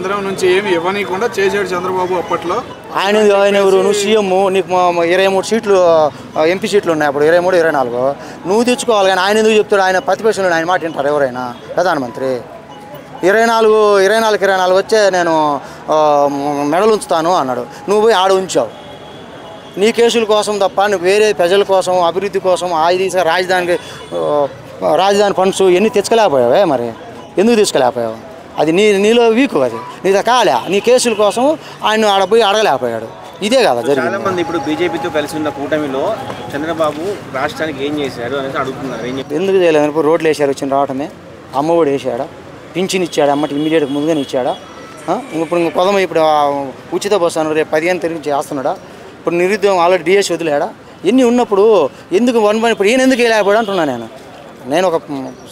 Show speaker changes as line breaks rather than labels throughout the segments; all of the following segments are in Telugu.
కేంద్రం నుంచి ఏమి ఇవ్వనీయకుండా చేసాడు చంద్రబాబు అప్పట్లో.
ఆయన ఎవరు? నువ్వు సీఎం, నీకు 23 సీట్లు ఎంపీ సీట్లు ఉన్నాయి అప్పుడు, 23, 24 నువ్వు తెచ్చుకోవాలి. కానీ ఆయన ఎందుకు చెప్తాడు? ఆయన ప్రతిపక్షంలో ఆయన మాట వింటారు ఎవరైనా? ప్రధానమంత్రి 24 వచ్చే నేను మెడలు ఉంచుతాను అన్నాడు. నువ్వు పోయి ఆడ ఉంచావు. నీ కేసుల కోసం తప్ప నువ్వు వేరే ప్రజల కోసం, అభివృద్ధి కోసం రాజధాని ఫండ్స్ ఎన్ని తెచ్చుకోలేకపోయావే? మరి ఎందుకు తెచ్చుకోలేకపోయావు? అది నీలో వీకు, అది నీతో కాలే. నీ కేసుల కోసం ఆయన ఆడ పోయి అడగలేకపోయాడు. ఇదే కదా జరిగింది.
చాలా మంది ఇప్పుడు బీజేపీతో కలిసి ఉన్న కూటమిలో చంద్రబాబు రాష్ట్రానికి ఏం చేశారు అనేసి అడుగుతున్నారు.
ఎందుకు చేయలేదు? ఇప్పుడు రోడ్లు వేసారు, వచ్చిన రావటమే. అమ్మఒడి వేసాడా? పింఛన్ ఇచ్చాడా? అమ్మటి ఇమ్మీడియట్గా ముందుగానే ఇచ్చాడా? ఇప్పుడు కొదమ ఇప్పుడు ఉచిత బస్సు అన్నారు, రేపు 15 తారీఖు చేస్తున్నాడా? ఇప్పుడు నిరుద్యోగం ఆల్రెడీ డిఎస్ వదిలేడా? ఎన్ని ఉన్నప్పుడు ఎందుకు ఇప్పుడు ఈయన ఎందుకు వేయలేకపోయాడు అంటున్నా నేను ఒక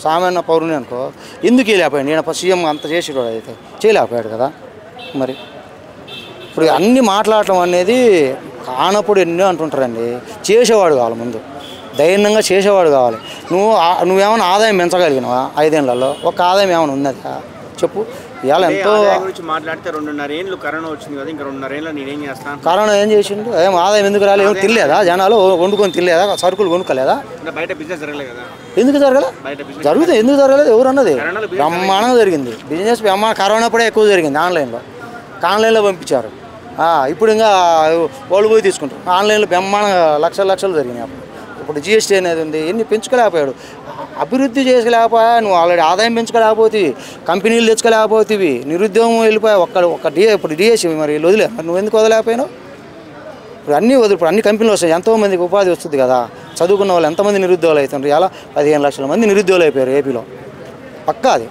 సామాన్య పౌరుని అనుకో, ఎందుకు వేయలేకపోయాడు? నేను సీఎం అంత చేసేవాడు అయితే చేయలేకపోయాడు కదా. మరి ఇప్పుడు అన్నీ మాట్లాడటం అనేది కానప్పుడు ఎన్నో అంటుంటారండి. చేసేవాడు కావాలి, ముందు ధైర్యంగా చేసేవాడు కావాలి. నువ్వేమైనా ఆదాయం పెంచగలిగినావా 5 ఏళ్లలో? ఒక ఆదాయం ఏమైనా ఉన్నదా చెప్పు? ఇవాళ ఎంతో
మాట్లాడితే 2.5 ఏళ్ళు కరోనా వచ్చింది కదా, ఇంకా 2.5 ఏళ్ళు నేనేం చేస్తాను?
కరోనా ఏం చేసిండు? ఏం ఆదాయం ఎందుకు రాలేదు? ఏమో తినలేదా? జనాలు వండుకొని తినలేదా? సరుకులు కొనుక్కోలేదా?
బయట బిజినెస్ జరగలేదు కదా.
ఎందుకు జరగలే? జరుగుతుంది. ఎందుకు జరగలేదు? ఎవరు అన్నది? బ్రహ్మాండంగా జరిగింది బిజినెస్. కరోనా అప్పుడే ఎక్కువ జరిగింది. ఆన్లైన్లో పంపించారు. ఇప్పుడు ఇంకా వాళ్ళు పోయి తీసుకుంటారు. ఆన్లైన్లో బ్రహ్మాండంగా లక్షలు జరిగినాయి. ఇప్పుడు జిఎస్టీ అనేది ఉంది. ఎన్ని పెంచుకోలేకపోయాడు? అభివృద్ధి చేసుకోలేకపోయా. నువ్వు ఆల్రెడీ ఆదాయం పెంచుకోలేకపోతే, కంపెనీలు తెచ్చుకోలేకపోతే, నిరుద్యోగం వెళ్ళిపోయా. ఇప్పుడు డిఎస్సీ మరి వదిలే. మరి నువ్వు ఎందుకు వదలేకపోయినావు? ఇప్పుడు అన్ని కంపెనీలు వస్తాయి, ఎంతోమందికి ఉపాధి వస్తుంది కదా. చదువుకున్న వాళ్ళు ఎంతమంది నిరుద్యోగులు అవుతున్నారు? ఇలా 15 లక్షల మంది నిరుద్యోగులు అయిపోయారు ఏపీలో. పక్కా అది.